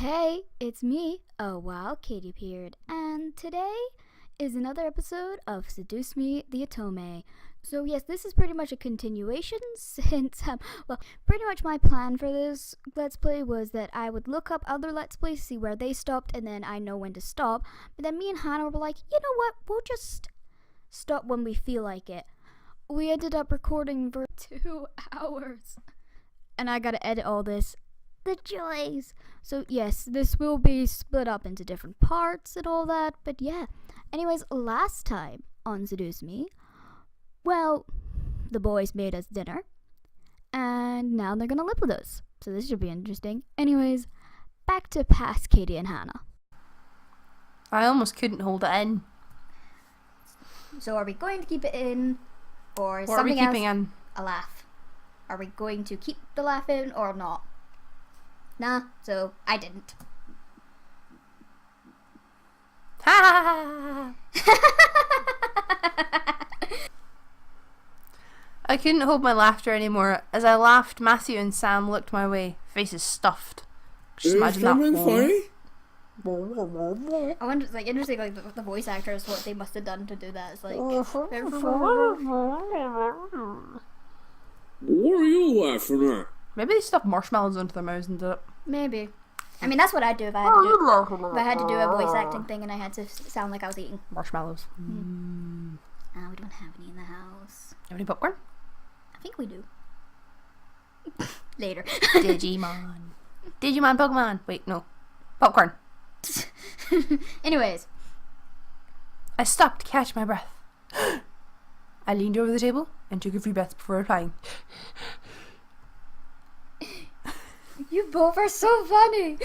Hey, it's me. Oh wow, Katie appeared, and today is another episode of Seduce Me, the Otome. So yes, this is pretty much a continuation since, pretty much my plan for this Let's Play was that I would look up other Let's Plays, see where they stopped, and then I know when to stop. But then me and Hannah were like, you know what, we'll just stop when we feel like it. We ended up recording for 2 hours, and I gotta edit all this. The joys. So yes, this will be split up into different parts and all that, but yeah. Anyways, last time on Seduce Me, well, the boys made us dinner, and now they're gonna live with us. So this should be interesting. Anyways, back to past Katie and Hannah. I almost couldn't hold it in. So are we going to keep it in, or is What are we something keeping else in? a laugh? Are we going to keep the laugh in or not? Nah, so I didn't. Ha! I couldn't hold my laughter anymore. As I laughed, Matthew and Sam looked my way, faces stuffed. Just imagine that. Funny? I wonder, it's like interesting, like the voice actors, what they must have done to do that. It's like, What are you laughing at? Maybe they stuffed marshmallows into their mouths and did it. maybe. I mean, that's what I'd do if I had to do. If I had to do a voice acting thing and I had to sound like I was eating. Marshmallows. Ah, we don't have any in the house. Have any popcorn? I think we do. Later. Digimon. Digimon, Pokemon. Wait, no. Popcorn. Anyways. I stopped to catch my breath. I leaned over the table and took a few breaths before replying. You both are so funny.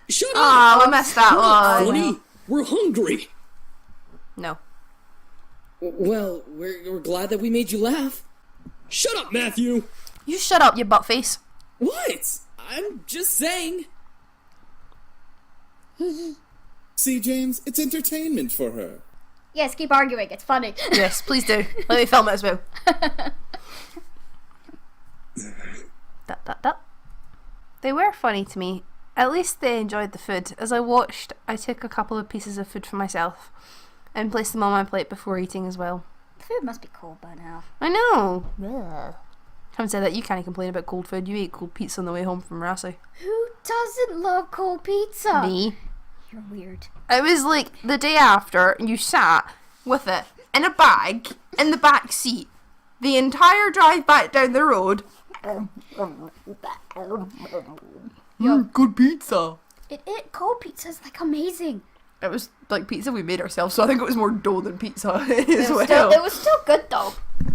Shut up! Oh, we missed that We're not one. funny. We're hungry. No. Well, we're glad that we made you laugh. Shut up, Matthew! You shut up, you buttface. What? I'm just saying. See, James, it's entertainment for her. Yes, keep arguing. It's funny. Yes, please do. Let me film it as well. They were funny to me. At least they enjoyed the food. As I watched, I took a couple of pieces of food for myself and placed them on my plate before eating as well. The food must be cold by now. I know. Having said that, you can't complain about cold food. You ate cold pizza on the way home from Rossi. Who doesn't love cold pizza? Me. You're weird. It was like the day after, you sat with it in a bag in the back seat the entire drive back down the road. Good pizza. Cold pizza is like amazing. It was like pizza we made ourselves, so I think it was more dough than pizza as It was still good though.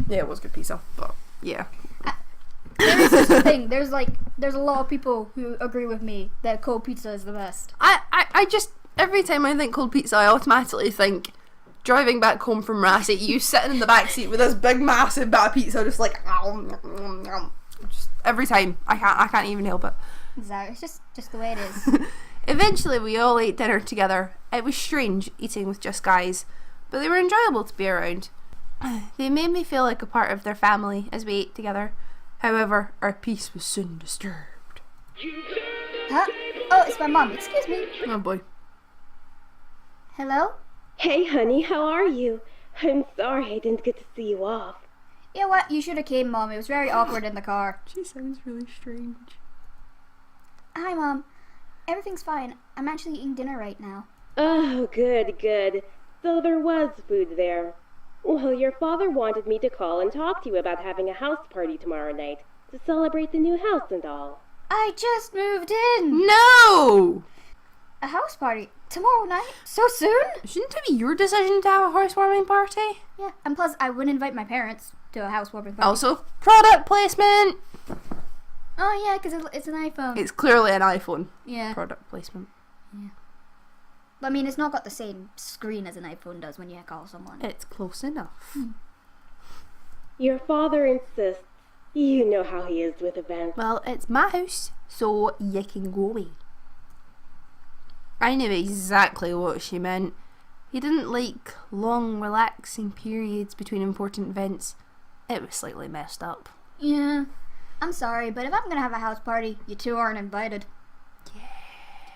Yeah, it was good pizza, but yeah. There is such a thing. There's a lot of people who agree with me that cold pizza is the best. I just, every time I think cold pizza, I automatically think driving back home from Rossi, you sitting in the back seat with this big massive bag of pizza, just like just every time. I can't even help it. Exactly. It's just the way it is. Eventually we all ate dinner together. It was strange eating with just guys, but they were enjoyable to be around. They made me feel like a part of their family as we ate together. However, our peace was soon disturbed. Huh? Oh, it's my mom. Excuse me. Oh boy. Hello? Hey, honey, how are you? I'm sorry I didn't get to see you off. You know what? You should have came, Mom. It was very awkward in the car. She sounds really strange. Hi, Mom. Everything's fine. I'm actually eating dinner right now. Oh, good, good. So there was food there. Well, your father wanted me to call and talk to you about having a house party tomorrow night to celebrate the new house and all. I just moved in. No! A house party? Tomorrow night? So soon? Shouldn't it be your decision to have a housewarming party? Yeah, and plus I wouldn't invite my parents to a housewarming party. Also, product placement! Oh yeah, because it's an iPhone. It's clearly an iPhone. Yeah. Product placement. Yeah. But I mean, it's not got the same screen as an iPhone does when you call someone. It's close enough. Your father insists. You know how he is with events. Well, it's my house, so you can go away. I knew exactly what she meant. He didn't like long, relaxing periods between important events. It was slightly messed up. Yeah. I'm sorry, but if I'm gonna have a house party, you two aren't invited.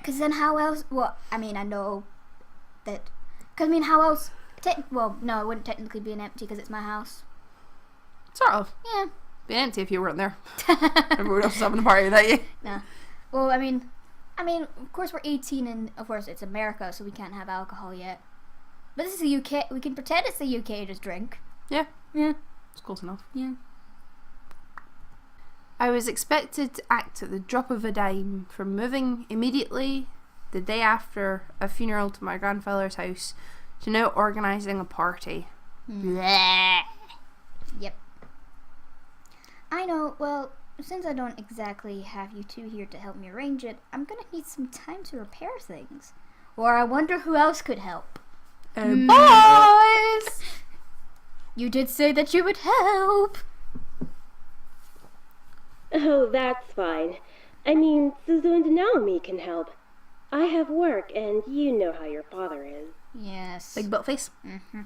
Because then how else? Well, I mean, I know that. Because, I mean, how else? Well, no, it wouldn't technically be an empty because it's my house. Sort of. Yeah. Be empty if you weren't there. Everyone else was having a party without you. No. Well, I mean, of course we're 18 and of course it's America, so we can't have alcohol yet. But this is the UK. We can pretend it's the UK, just drink. Yeah. Yeah. It's close enough. Yeah. I was expected to act at the drop of a dime, from moving immediately the day after a funeral to my grandfather's house to now organising a party. Bleh. Yep. I know, well, since I don't exactly have you two here to help me arrange it, I'm gonna need some time to repair things. Or I wonder who else could help. Boys! You did say that you would help! Oh, that's fine. I mean, Suzu and Naomi can help. I have work, and you know how your father is. Yes. Big butt face. Mm-hmm.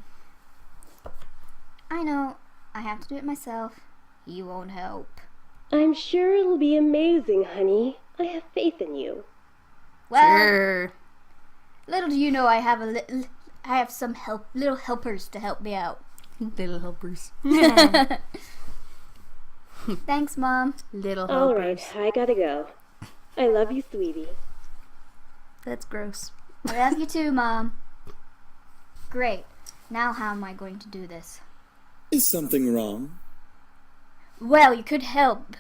I know. I have to do it myself. He won't help. I'm sure it'll be amazing, honey. I have faith in you. Well, Sure. little do you know, I have some little helpers to help me out. Little helpers. Thanks, Mom. Little All helpers. right, I gotta go. I love you, sweetie. That's gross. I love you too, Mom. Great. Now how am I going to do this? Is something wrong? Well, you could help.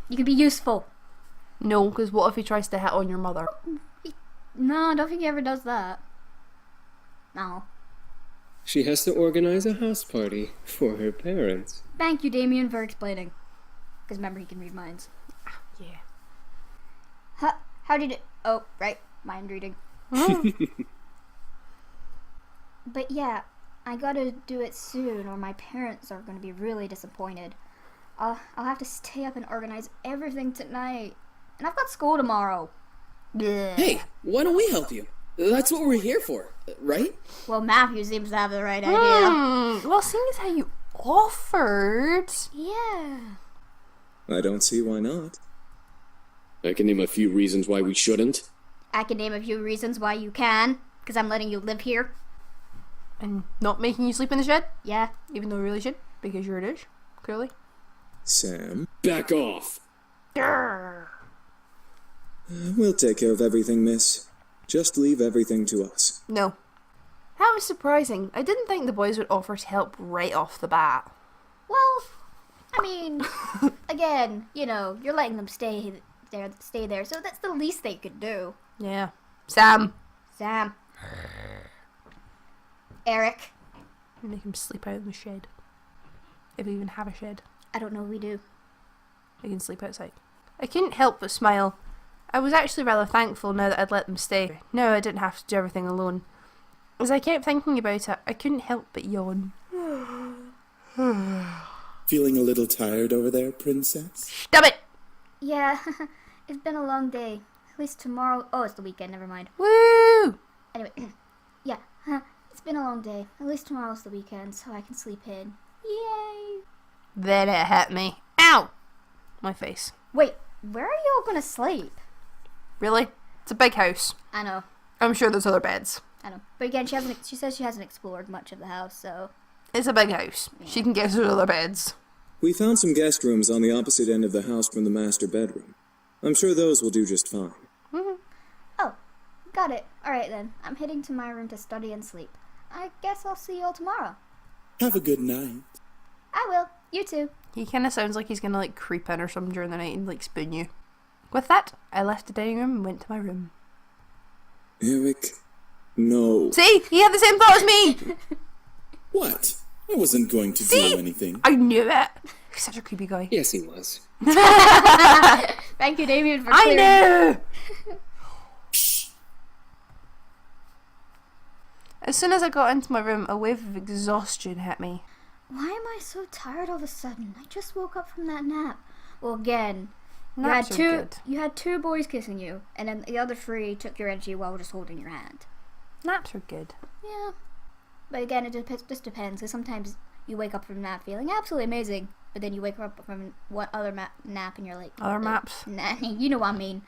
You could be useful. No, because what if he tries to hit on your mother? No, I don't think he ever does that. No. She has to organize a house party for her parents. Thank you, Damien, for explaining. Because remember, he can read minds. Yeah. How did it... Oh, right. Mind reading. But yeah, I gotta do it soon or my parents are gonna be really disappointed. I'll have to stay up and organize everything tonight. And I've got school tomorrow. Hey, why don't we help you? That's what we're here for, right? Well, Matthew seems to have the right idea. Well, seeing as how you offered... Yeah. I don't see why not. I can name a few reasons why we shouldn't. I can name a few reasons why you can. Because I'm letting you live here. And not making you sleep in the shed? Yeah. Even though you really should, because you're a douche, clearly. Sam, Back off! Grrr. we'll take care of everything, miss. Just leave everything to us. No. That was surprising. I didn't think the boys would offer to help right off the bat. Well, I mean, again, you know, you're letting them stay there, so that's the least they could do. Yeah. Sam. Erik. Make him sleep out in the shed. If we even have a shed. I don't know if we do. They can sleep outside. I couldn't help but smile. I was actually rather thankful now that I'd let them stay. Now I didn't have to do everything alone. As I kept thinking about it, I couldn't help but yawn. Feeling a little tired over there, princess? Stop it! Yeah, it's been a long day. At least tomorrow... Oh, it's the weekend, never mind. Woo! Anyway, yeah, it's been a long day. At least tomorrow's the weekend, so I can sleep in. Yay! Then it hit me. Ow! My face. Wait, where are you all gonna sleep? Really? It's a big house. I know. I'm sure there's other beds. I know. But again, she says she hasn't explored much of the house, so... It's a big house. She can guess there's other beds. We found some guest rooms on the opposite end of the house from the master bedroom. I'm sure those will do just fine. Mm-hmm. Oh, got it. Alright then. I'm heading to my room to study and sleep. I guess I'll see you all tomorrow. Have a good night. I will. You too. He kind of sounds like he's gonna like creep in or something during the night and like spoon you. With that, I left the dining room and went to my room. Erik, no. See? He had the same thought as me! What? I wasn't going to See? do anything. I knew it! He's such a creepy guy. Yes, he was. Thank you, Damien, for I clearing. know! As soon as I got into my room, a wave of exhaustion hit me. Why am I so tired all of a sudden? I just woke up from that nap. Well, again, Naps are good. you had two boys kissing you, and then the other three took your energy while just holding your hand. Naps are good. Yeah. But again, it just depends, because sometimes you wake up from a nap feeling absolutely amazing, but then you wake up from one other nap and you're like... Other maps? Nah, you know what I mean.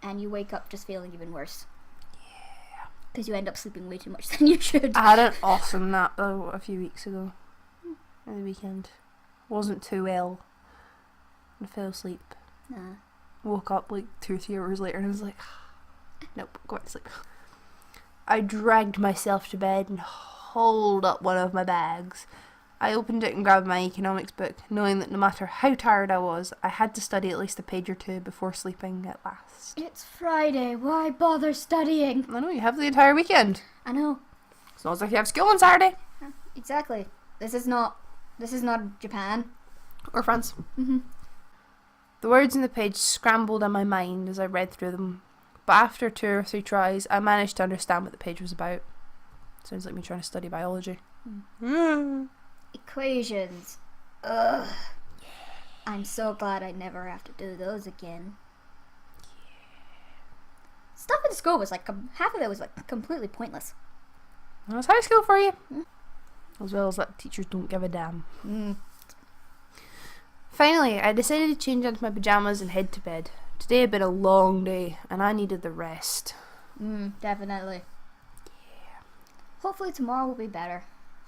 and you wake up just feeling even worse. Yeah. Because you end up sleeping way too much than you should. I had an awesome nap though a few weeks ago. On the weekend. Wasn't too well. I fell asleep. Nah. Woke up like 2 or 3 hours later and I was like, nope, go back to sleep. I dragged myself to bed and hauled up one of my bags. I opened it and grabbed my economics book, knowing that no matter how tired I was, I had to study at least a page or two before sleeping at last. It's Friday. Why bother studying? I know, you have the entire weekend. I know. It's not like you have school on Saturday. Exactly. This is not Japan. Or France. Mm-hmm. The words in the page scrambled in my mind as I read through them, but after 2 or 3 tries, I managed to understand what the page was about. Sounds like me trying to study biology. Equations. Ugh. I'm so glad I never have to do those again. Stuff in school was like, half of it was like completely pointless. That was high school for you. As well as that teachers don't give a damn. Finally, I decided to change into my pyjamas and head to bed. Today had been a long day, and I needed the rest. Definitely. Yeah. Hopefully tomorrow will be better.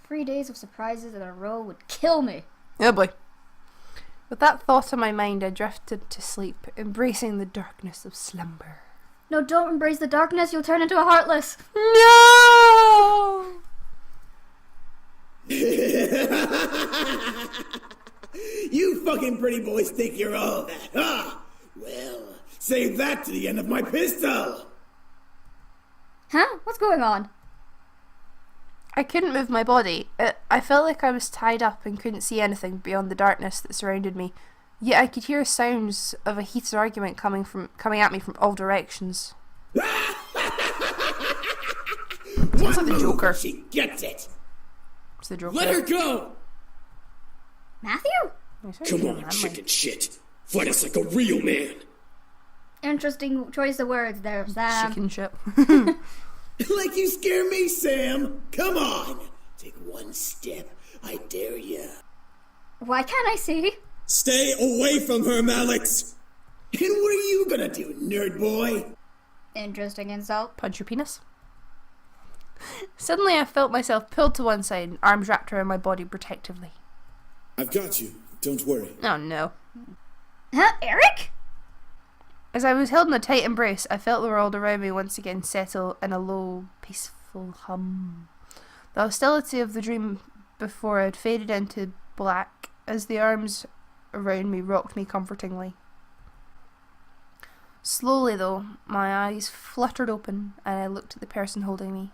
3 days of surprises in a row would kill me. Oh boy. With that thought in my mind, I drifted to sleep, embracing the darkness of slumber. No, don't embrace the darkness. You'll turn into a heartless. No! You fucking pretty boys think you're all that, huh? Well, save that to the end of my pistol! Huh? What's going on? I couldn't move my body. I felt like I was tied up and couldn't see anything beyond the darkness that surrounded me. Yet I could hear sounds of a heated argument coming at me from all directions. Sounds like the Joker. She gets it! It's the Joker. Let her go! Matthew? Come on, chicken shit. Fight us like a real man. Interesting choice of words there, Sam. Chicken shit. Like you scare me, Sam! Come on! Take one step, I dare ya. Why can't I see? Stay away from her, Malix. And what are you gonna do, nerd boy? Interesting insult. Punch your penis. Suddenly I felt myself pulled to one side and arms wrapped around my body protectively. I've got you. Don't worry. Oh no. Huh? Erik? As I was held in a tight embrace, I felt the world around me once again settle in a low, peaceful hum. The hostility of the dream before had faded into black as the arms around me rocked me comfortingly. Slowly, though, my eyes fluttered open and I looked at the person holding me.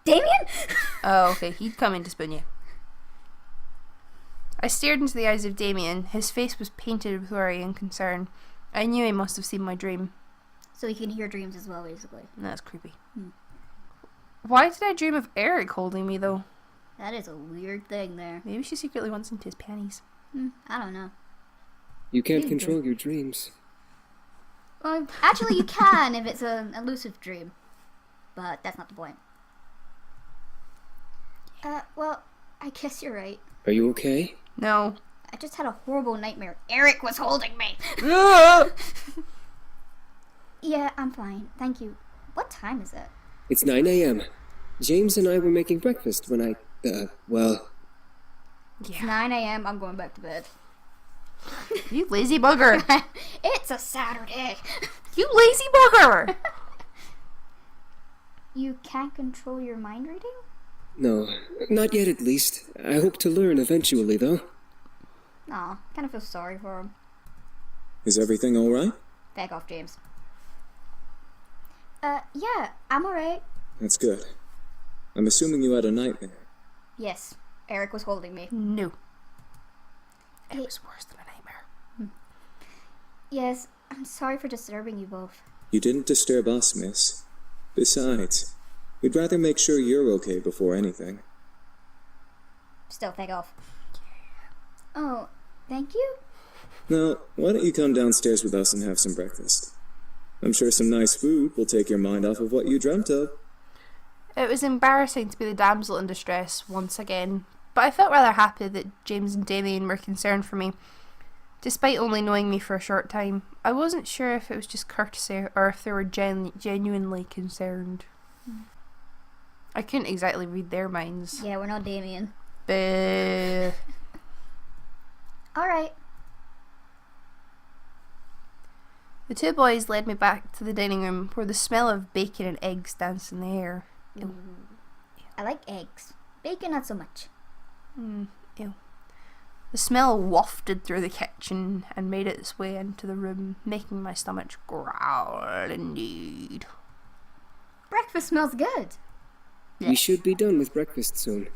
Damien? Oh, okay, he'd come in to spoon you. I stared into the eyes of Damien. His face was painted with worry and concern. I knew he must have seen my dream. So he can hear dreams as well, basically. That's creepy. Why did I dream of Erik holding me, though? That is a weird thing there. Maybe she secretly wants into his panties. I don't know. You can't Maybe. control your dreams. Well, actually you can if it's an elusive dream. But that's not the point. Well, I guess you're right. Are you okay? No. I just had a horrible nightmare. Erik was holding me. Yeah, I'm fine. Thank you. What time is it? It's 9 a.m. James and I were making breakfast when I, well... It's 9 a.m. I'm going back to bed. You lazy bugger. It's a Saturday. You lazy bugger. You can't control your mind reading? No, not yet at least. I hope to learn eventually, though. Aw, kind of feel sorry for him. Is everything alright? Back off, James. Yeah, I'm alright. That's good. I'm assuming you had a nightmare. Yes, Erik was holding me. No. It was worse than a nightmare. Yes, I'm sorry for disturbing you both. You didn't disturb us, miss. Besides, we'd rather make sure you're okay before anything. Still, back off. Oh, thank you? Now, why don't you come downstairs with us and have some breakfast? I'm sure some nice food will take your mind off of what you dreamt of. It was embarrassing to be the damsel in distress once again, but I felt rather happy that James and Damien were concerned for me. Despite only knowing me for a short time, I wasn't sure if it was just courtesy or if they were genuinely concerned. I couldn't exactly read their minds. Yeah, we're not Damien. But Alright. the two boys led me back to the dining room where the smell of bacon and eggs danced in the air. Ew. I like eggs. Bacon, not so much. Ew. The smell wafted through the kitchen and made its way into the room, making my stomach growl indeed. Breakfast smells good. We should be done with breakfast soon.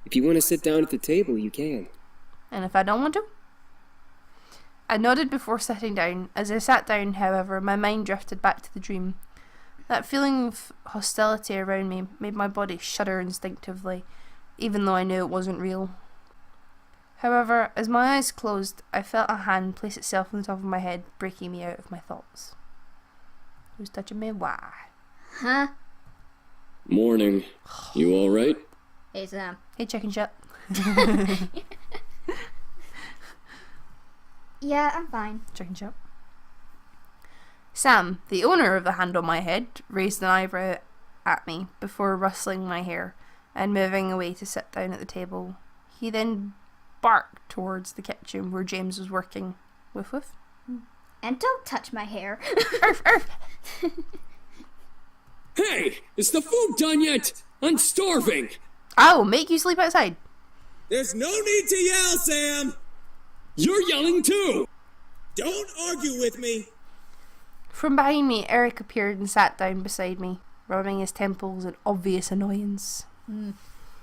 If you want to sit down at the table, you can. And if I don't want to? I nodded before sitting down. As I sat down, however, my mind drifted back to the dream. That feeling of hostility around me made my body shudder instinctively, even though I knew it wasn't real. However, as my eyes closed, I felt a hand place itself on the top of my head, breaking me out of my thoughts. Who's touching me? Why? Huh? Morning. You alright? Hey, Sam. Hey, chicken shit. Yeah, I'm fine. Chicken shit. Sam, the owner of the hand on my head, raised an eyebrow at me before rustling my hair and moving away to sit down at the table. He then barked towards the kitchen where James was working. Woof woof. And don't touch my hair. Arf, arf. Hey! Is the food done yet? I'm starving! I will make you sleep outside. There's no need to yell, Sam! You're yelling too! Don't argue with me! From behind me, Erik appeared and sat down beside me, rubbing his temples in obvious annoyance.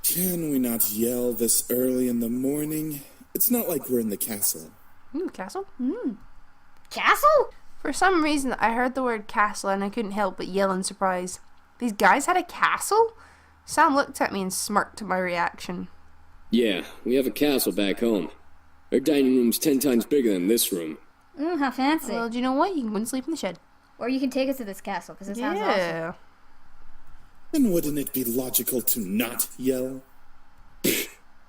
Can we not yell this early in the morning? It's not like we're in the castle. Castle? Castle? For some reason, I heard the word castle and I couldn't help but yell in surprise. These guys had a castle? Sam looked at me and smirked at my reaction. Yeah, we have a castle back home. Our dining room's 10 times bigger than this room. How fancy. Well, do you know what? You can go and sleep in the shed. Or you can take us to this castle, because it sounds awesome. Then wouldn't it be logical to not yell?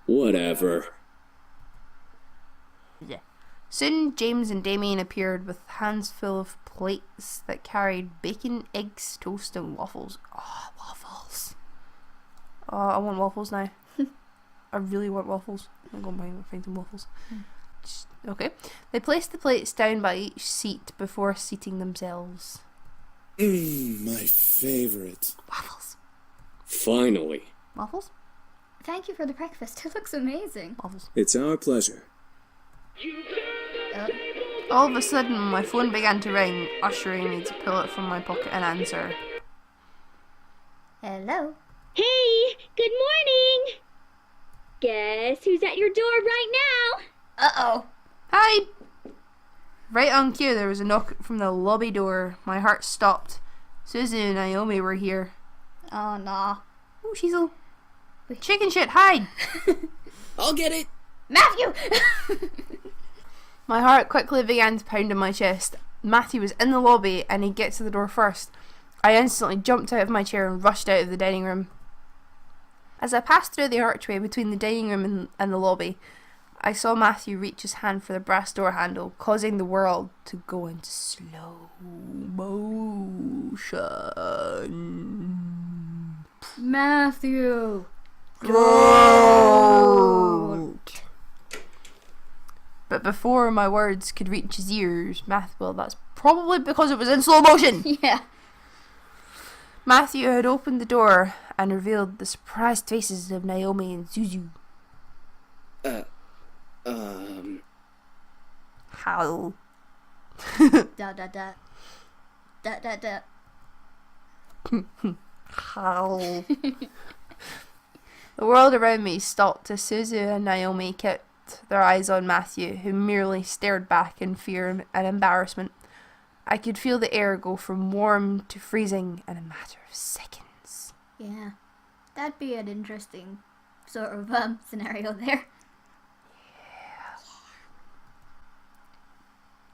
Whatever. Yeah. Soon, James and Damien appeared with hands full of plates that carried bacon, eggs, toast, and waffles. Oh, waffles. Oh, I want waffles now. I really want waffles. I'm going to find some waffles. Okay. They placed the plates down by each seat before seating themselves. My favorite. Waffles. Finally. Waffles? Thank you for the breakfast. It looks amazing. Waffles. It's our pleasure. All of a sudden, my phone began to ring, ushering me to pull it from my pocket and answer. Hello. Hey, good morning! Guess who's at your door right now? Uh-oh. Hi! Right on cue, there was a knock from the lobby door. My heart stopped. Susie and Naomi were here. Oh, no. Oh, she's a chicken shit, hide! I'll get it! Matthew! My heart quickly began to pound in my chest. Matthew was in the lobby and he'd get to the door first. I instantly jumped out of my chair and rushed out of the dining room. As I passed through the archway between the dining room and the lobby, I saw Matthew reach his hand for the brass door handle, causing the world to go into slow motion. Matthew! Don't! But before my words could reach his ears, well, that's probably because it was in slow motion. Yeah. Matthew had opened the door and revealed the surprised faces of Naomi and Zuzu. How? Da da da. Da da da. How? The world around me stopped as Suzu and Naomi kept their eyes on Matthew, who merely stared back in fear and embarrassment. I could feel the air go from warm to freezing in a matter of seconds. Yeah. That'd be an interesting sort of scenario there.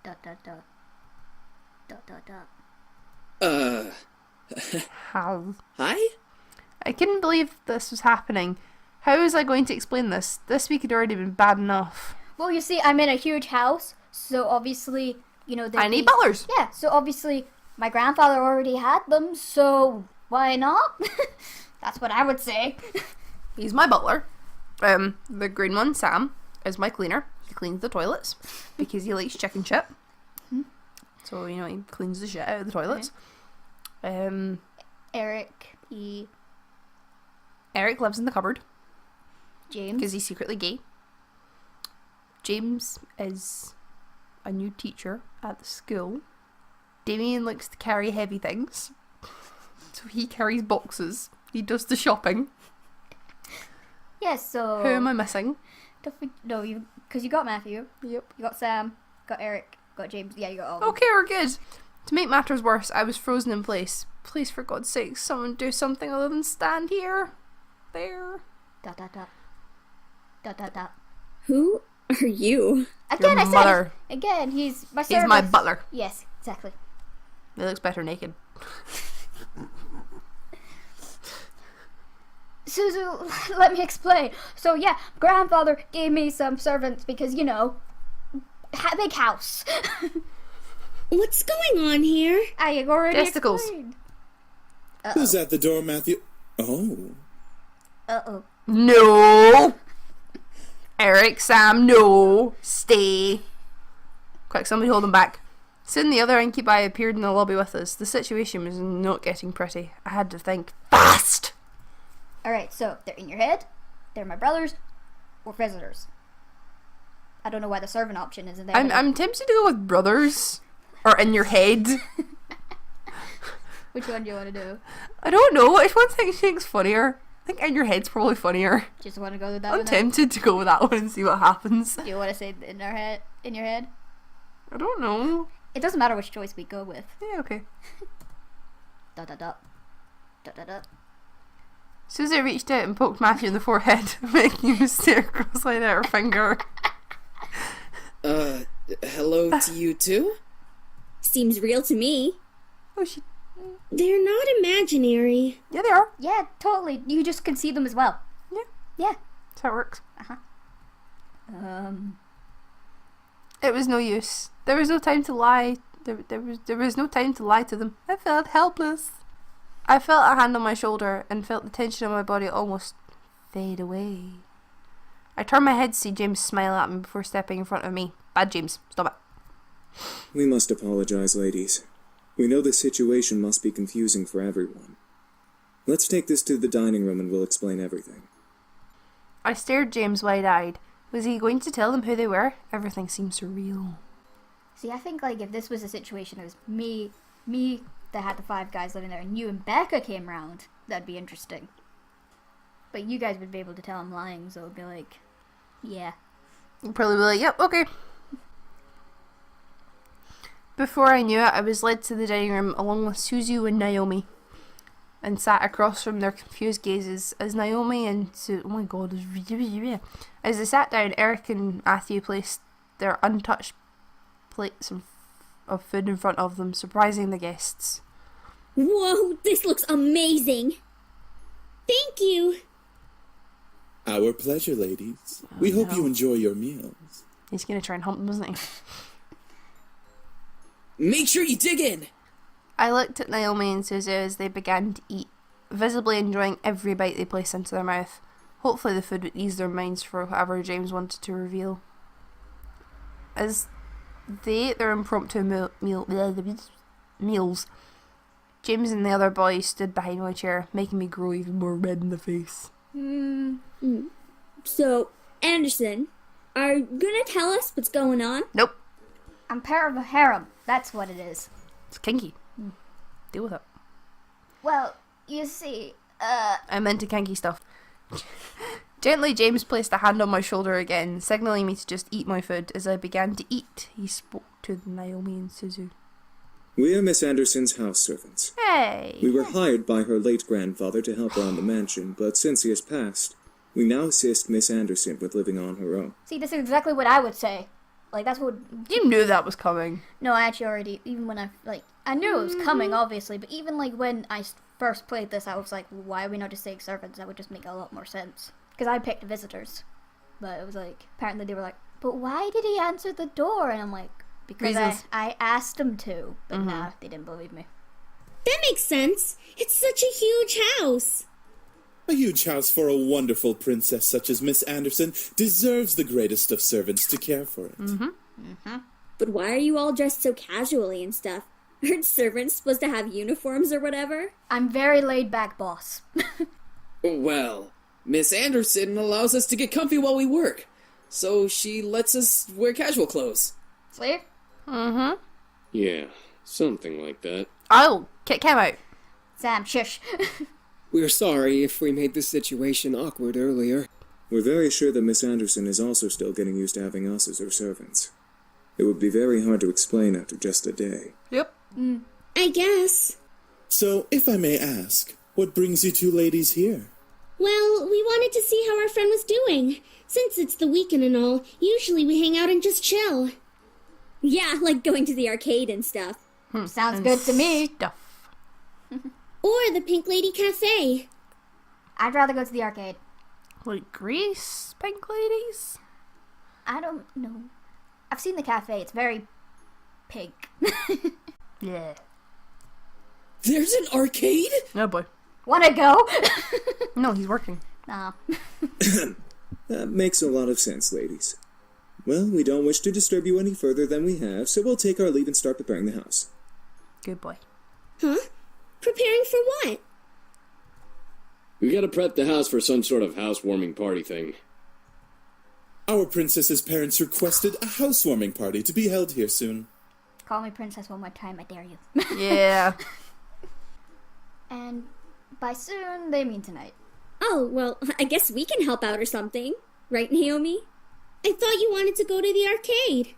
Da da da. Da da da. How? Hi? I couldn't believe this was happening. How was I going to explain this? This week had already been bad enough. Well, you see, I'm in a huge house, So obviously, I need butlers. Yeah, so obviously my grandfather already had them, so why not? That's what I would say. He's my butler. The green one, Sam, is my cleaner. He cleans the toilets because he likes chicken shit. So, he cleans the shit out of the toilets. Erik, Erik lives in the cupboard James. because he's secretly gay. James is a new teacher at the school. Damien likes to carry heavy things. So he carries boxes. He does the shopping. Yes, so... Who am I missing? No, because you got Matthew. Yep. You got Sam, got Erik, got James. Yeah, you got all of them. Okay, we're good. To make matters worse, I was frozen in place. Please, for God's sake, someone do something other than stand here. There. Dot, dot, dot. Dot, dot, dot. Who are you? Again, Your I mother. said it. Again, he's my He's servant. my butler. Yes, exactly. He looks better naked. Suzu, let me explain. So yeah, grandfather gave me some servants because, big house. What's going on here? I already Testicles. explained. Who's at the door, Matthew? Oh. Uh-oh. No! Erik, Sam, no! Stay! Quick, somebody hold him back. Soon the other incubi appeared in the lobby with us. The situation was not getting pretty. I had to think fast! Alright, so they're in your head, they're my brothers, or visitors. I don't know why the servant option isn't there. I'm tempted to go with brothers. Or in your head. Which one do you want to do? I don't know. Which one do you think's funnier? I think in your head's probably funnier. Just want to go with that I'm one? tempted to go with that one and see what happens. Do you want to say in your head? I don't know. It doesn't matter which choice we go with. Yeah, okay. Dot dot dot. Dot dot dot. Susie reached out and poked Matthew in the forehead, making him stare cross-eyed at her finger. Hello to you too? Seems real to me. Oh, They're not imaginary. yeah, they are. Yeah, totally. You just can see them as well. Yeah. Yeah. That's how it works. Um. It was no use. There was no time to lie. There was no time to lie to them. I felt helpless. I felt a hand on my shoulder and felt the tension on my body almost fade away. I turned my head to see James smile at me before stepping in front of me. Bad James, stop it. We must apologize, ladies. We know the situation must be confusing for everyone. Let's take this to the dining room and we'll explain everything. I stared James wide-eyed. Was he going to tell them who they were? Everything seemed surreal. See, I think if this was a situation, it was me that had the 5 guys living there, and you and Becca came round. That'd be interesting. But you guys would be able to tell I'm lying, so it'd be like, yeah. You'd probably be like, yep, okay. Before I knew it, I was led to the dining room along with Suzu and Naomi, and sat across from their confused gazes as Naomi and oh my god, as they sat down, Erik and Matthew placed their untouched plates of food in front of them, surprising the guests. Whoa, this looks amazing. Thank you. Our pleasure, ladies. We hope you enjoy your meals. He's gonna try and hump them, isn't he? Make sure you dig in! I looked at Naomi and Suzu as they began to eat, visibly enjoying every bite they placed into their mouth. Hopefully the food would ease their minds for whatever James wanted to reveal. As they ate their impromptu meals, James and the other boys stood behind my chair, making me grow even more red in the face. So, Anderson, are you gonna tell us what's going on? Nope. I'm part of a harem. That's what it is. It's kinky. Deal with it. Well, you see, I'm into kinky stuff. Gently, James placed a hand on my shoulder again, signaling me to just eat my food. As I began to eat, he spoke to Naomi and Suzu. We are Miss Anderson's house servants. Hey! We were hired by her late grandfather to help her on the mansion, but since he has passed, we now assist Miss Anderson with living on her own. see, this is exactly what I would say. That's what... You knew that was coming. No, I actually already, even when I knew it was coming, obviously, but even, when I first played this, I was like, why are we not just saying servants? That would just make a lot more sense. Because I picked visitors. But it was apparently they were, but why did he answer the door? And I'm like, because I asked him to, but nah, they didn't believe me. That makes sense. It's such a huge house. A huge house for a wonderful princess such as Miss Anderson deserves the greatest of servants to care for it. But why are you all dressed so casually and stuff? Aren't servants supposed to have uniforms or whatever? I'm very laid back, boss. Well, Miss Anderson allows us to get comfy while we work, so she lets us wear casual clothes. See? Yeah, something like that. I'll kick him out. Sam, shush. We're sorry if we made this situation awkward earlier. We're very sure that Miss Anderson is also still getting used to having us as her servants. It would be very hard to explain after just a day. Yep. I guess. So, if I may ask, what brings you two ladies here? Well, we wanted to see how our friend was doing. Since it's the weekend and all, usually we hang out and just chill. Yeah, like going to the arcade and stuff. Sounds good to me. Stuff. Or the Pink Lady Cafe. I'd rather go to the arcade. Like Grease, Pink Ladies? I don't know. I've seen the cafe. It's very pink. Yeah. There's an arcade? Oh boy. Wanna go? No, he's working. Nah. That makes a lot of sense, ladies. Well, we don't wish to disturb you any further than we have, so we'll take our leave and start preparing the house. Good boy. Huh? Preparing for what? We gotta prep the house for some sort of housewarming party thing. Our princess's parents requested a housewarming party to be held here soon. Call me princess one more time, I dare you. Yeah. And by soon, they mean tonight. Oh, well, I guess we can help out or something. Right, Naomi? I thought you wanted to go to the arcade.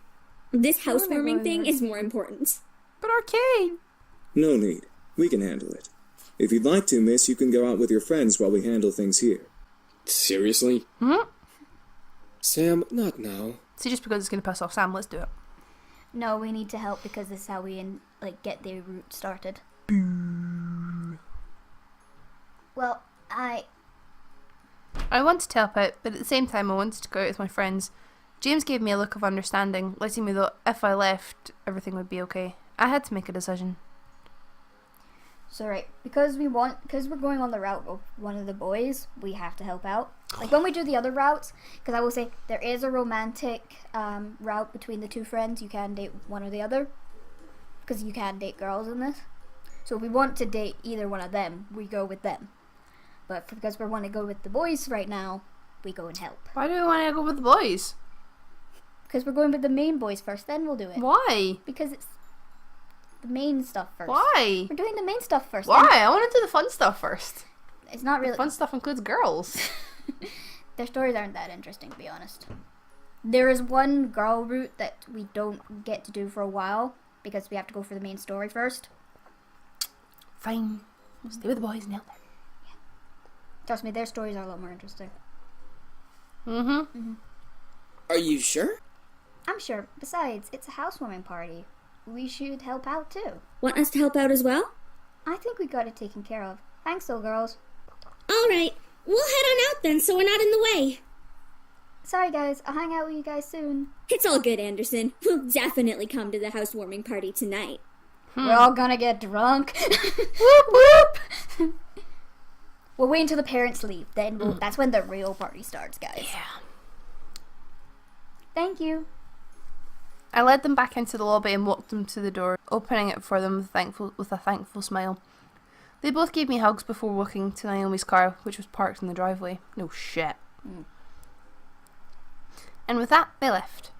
This housewarming thing is more important. But arcade. No need. We can handle it. If you'd like to, miss, you can go out with your friends while we handle things here. Seriously? Sam, not now. See, just because it's going to piss off Sam, let's do it. No, we need to help because this is how we get the route started. Well, I wanted to help out, but at the same time I wanted to go out with my friends. James gave me a look of understanding, letting me know if I left, everything would be okay. I had to make a decision. So right, because we're going on the route of one of the boys, we have to help out. Like when we do the other routes, because I will say there is a romantic route between the two friends. You can date one or the other, because you can date girls in this. So if we want to date either one of them, we go with them. But because we want to go with the boys right now, we go and help. Why do we want to go with the boys? Because we're going with the main boys first, then we'll do it. Why? Because it's the main stuff first. Why? We're doing the main stuff first. Why? I want to do the fun stuff first. It's not really... The fun stuff includes girls. Their stories aren't that interesting, to be honest. There is one girl route that we don't get to do for a while, because we have to go for the main story first. Fine. We'll stay with the boys now. Yeah. Trust me, their stories are a lot more interesting. Are you sure? I'm sure. Besides, it's a housewarming party. We should help out too. Want us to help out as well? I think we got it taken care of. Thanks though, girls. Alright, we'll head on out then so we're not in the way. Sorry guys, I'll hang out with you guys soon. It's all good, Anderson. We'll definitely come to the housewarming party tonight. We're all gonna get drunk. Whoop whoop! We'll wait until the parents leave. Then that's when the real party starts, guys. Yeah. Thank you. I led them back into the lobby and walked them to the door, opening it for them with a thankful smile. They both gave me hugs before walking to Naomi's car, which was parked in the driveway. No shit. And with that, they left.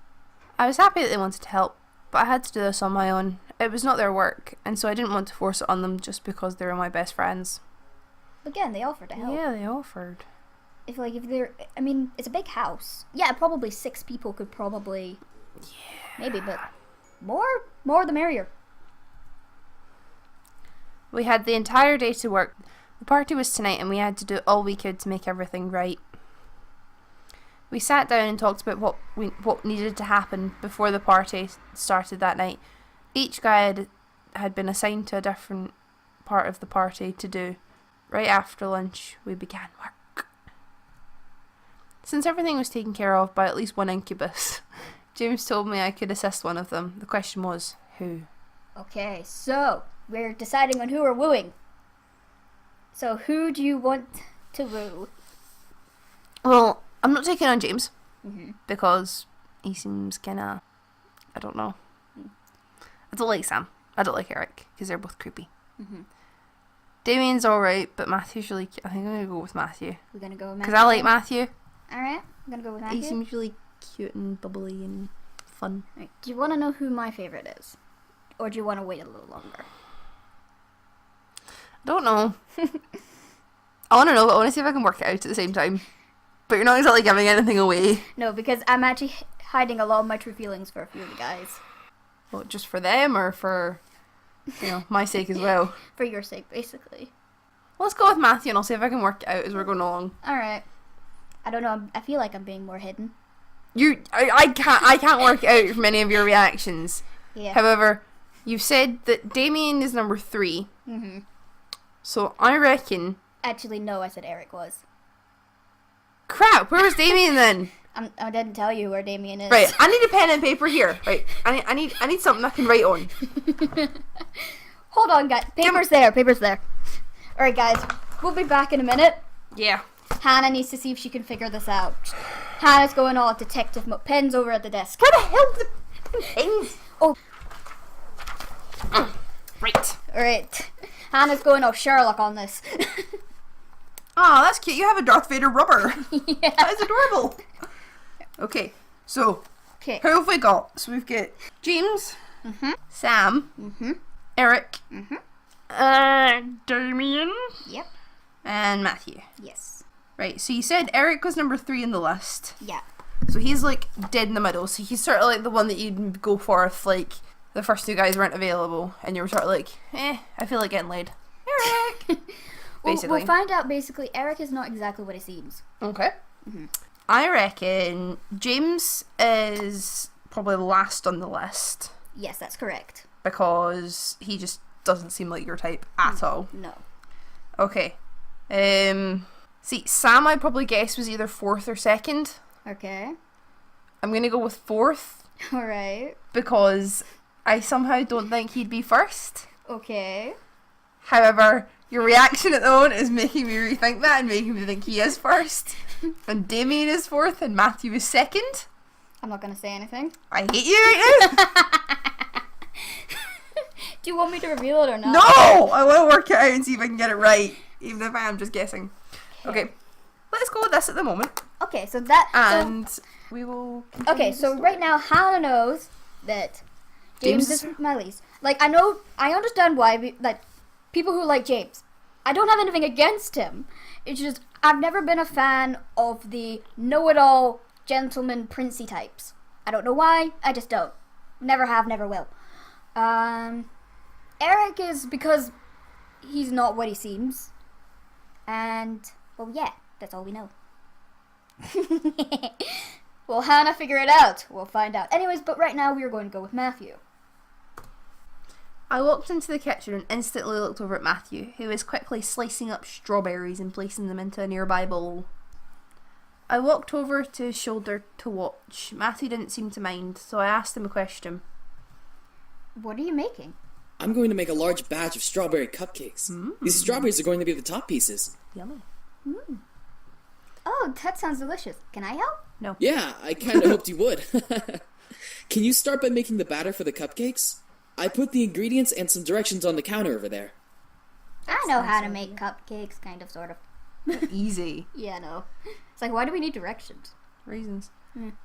I was happy that they wanted to help, but I had to do this on my own. It was not their work, and so I didn't want to force it on them just because they were my best friends. Again, they offered to help. Yeah, they offered. If they're, I mean, it's a big house. Yeah, probably 6 people could probably... Yeah. Maybe, but more the merrier. We had the entire day to work. The party was tonight and we had to do all we could to make everything right. We sat down and talked about what needed to happen before the party started that night. Each guy had been assigned to a different part of the party to do. Right after lunch, we began work. Since everything was taken care of by at least one incubus, James told me I could assist one of them. The question was, who? Okay, so we're deciding on who we're wooing. So who do you want to woo? Well, I'm not taking on James. Because he seems kinda... I don't know. I don't like Sam. I don't like Erik, because they're both creepy. Damien's alright, but Matthew's really cute. I think I'm going to go with Matthew. We're going to go with Matthew. Because I like Matthew. Alright, I'm going to go with Matthew. He seems really cute and bubbly and fun. Right. Do you want to know who my favorite is? Or do you want to wait a little longer? I don't know. I want to know, but I want to see if I can work it out at the same time. But you're not exactly giving anything away. No, because I'm actually hiding a lot of my true feelings for a few of the guys. Well, just for them or for, my sake as well? For your sake, basically. Let's go with Matthew and I'll see if I can work it out as we're going along. Alright. I don't know, I feel like I'm being more hidden. I can't work it out from any of your reactions. Yeah. However, you said that Damien is number 3. So I reckon... Actually, no, I said Erik was. Crap, where was Damien then? I didn't tell you where Damien is. Right, I need a pen and paper here. Right, I need something I can write on. Hold on, guys. Paper's there. Alright, guys. We'll be back in a minute. Yeah. Hannah needs to see if she can figure this out. Hannah's going all detective mode. Pen's over at the desk. Where the hell the pens? Oh. Right. Alright. Hannah's going all Sherlock on this. Oh, that's cute. You have a Darth Vader rubber. Yeah. That is adorable. Okay, so who have we got? So we've got James, Sam, Erik, Damien, Yep. and Matthew. Yes. Right, so you said Erik was number 3 in the list. Yeah. So he's like dead in the middle. So he's sort of like the one that you'd go for if like the first 2 guys weren't available and you were sort of like, I feel like getting laid. Erik! Basically. We'll find out basically Erik is not exactly what he seems. Okay. I reckon James is probably last on the list. Yes, that's correct. Because he just doesn't seem like your type at all. No. Okay. See, Sam I'd probably guess was either 4th or 2nd. Okay. I'm going to go with 4th. Alright. Because I somehow don't think he'd be 1st. Okay. However, your reaction at the moment is making me rethink that and making me think he is 1st. And Damien is 4th and Matthew is 2nd. I'm not going to say anything. I hate you right now. Do you want me to reveal it or not? No! I want to work it out and see if I can get it right. Even if I am just guessing. Okay. Let's go with this at the moment. Okay, so that... And we will... Okay, so right now Hannah knows that James is my least. Like, I understand why, people who like James. I don't have anything against him. It's just, I've never been a fan of the know-it-all gentleman princey types. I don't know why, I just don't. Never have, never will. Erik is because he's not what he seems. And, well, yeah, that's all we know. Will Hannah figure it out? We'll find out. Anyways, but right now we are going to go with Matthew. I walked into the kitchen and instantly looked over at Matthew, who was quickly slicing up strawberries and placing them into a nearby bowl. I walked over to his shoulder to watch. Matthew didn't seem to mind, so I asked him a question. What are you making? I'm going to make a large batch of strawberry cupcakes. These strawberries are going to be the top pieces. Yummy. Oh, that sounds delicious. Can I help? No. Yeah, I kind of hoped you would. Can you start by making the batter for the cupcakes? I put the ingredients and some directions on the counter over there. I know how to make cupcakes, kind of, sort of. Easy. Yeah, no. It's like, why do we need directions? Reasons.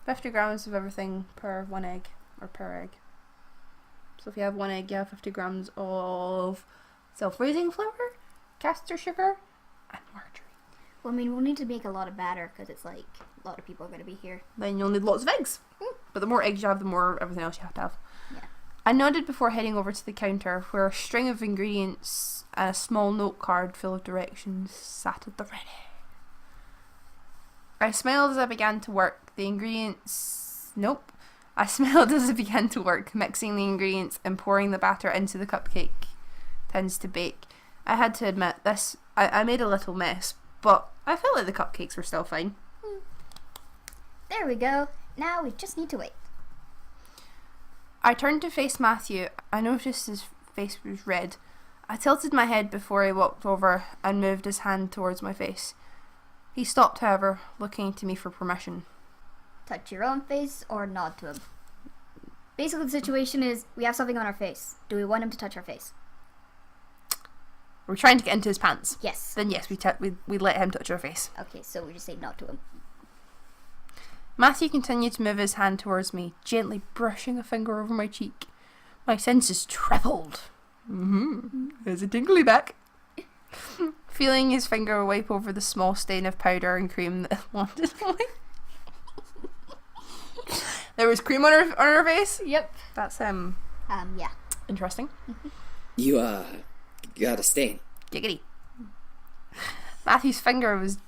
50 grams of everything per 1 egg, or per egg. So if you have 1 egg, you have 50 grams of self-raising flour, caster sugar, and margarine. Well, I mean, we'll need to make a lot of batter, because it's like, a lot of people are going to be here. Then you'll need lots of eggs. But the more eggs you have, the more everything else you have to have. Yeah. I nodded before heading over to the counter, where a string of ingredients and a small note card full of directions sat at the ready. I smiled as I began to work. The ingredients... Nope. I smiled as I began to work, mixing the ingredients and pouring the batter into the cupcake tins to bake. I had to admit, I made a little mess, but I felt like the cupcakes were still fine. There we go. Now we just need to wait. I turned to face Matthew. I noticed his face was red. I tilted my head before he walked over and moved his hand towards my face. He stopped, however, looking to me for permission. Touch your own face or nod to him. Basically, the situation is we have something on our face. Do we want him to touch our face? We're trying to get into his pants. Yes. Then yes, we let him touch our face. Okay, so we just say nod to him. Matthew continued to move his hand towards me, gently brushing a finger over my cheek. My senses trebled. There's a tingly back. Feeling his finger wipe over the small stain of powder and cream that landed on me. There was cream on her face? Yep. That's, yeah. interesting. You, got a stain. Giggity. Matthew's finger was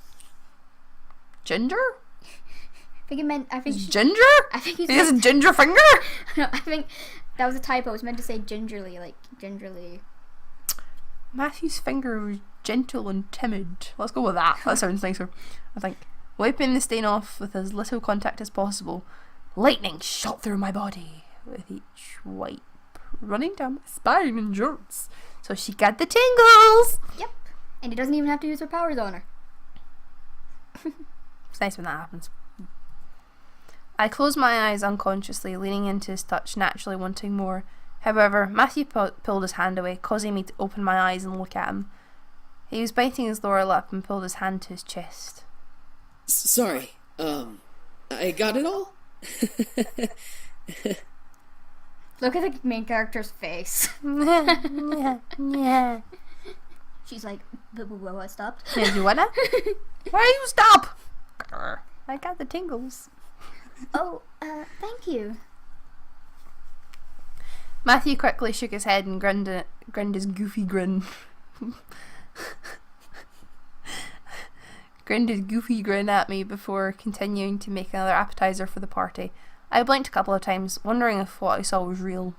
ginger? I think it meant, ginger? I think he has a ginger finger? No, I think that was a typo. It was meant to say gingerly, like gingerly. Matthew's finger was gentle and timid. Let's go with that. That sounds nicer, I think. Wiping the stain off with as little contact as possible, lightning shot through my body with each wipe, running down my spine in jerks. So she got the tingles! Yep. And he doesn't even have to use her powers on her. It's nice when that happens. I closed my eyes unconsciously, leaning into his touch, naturally wanting more. However, Matthew pulled his hand away, causing me to open my eyes and look at him. He was biting his lower lip and pulled his hand to his chest. Sorry, I got it all? Look at the main character's face. Yeah. She's like, what stopped? Yeah, you wanna? Why you stop? I got the tingles. Oh, thank you. Matthew quickly shook his head and grinned his goofy grin. Grinned his goofy grin at me before continuing to make another appetizer for the party. I blinked a couple of times, wondering if what I saw was real.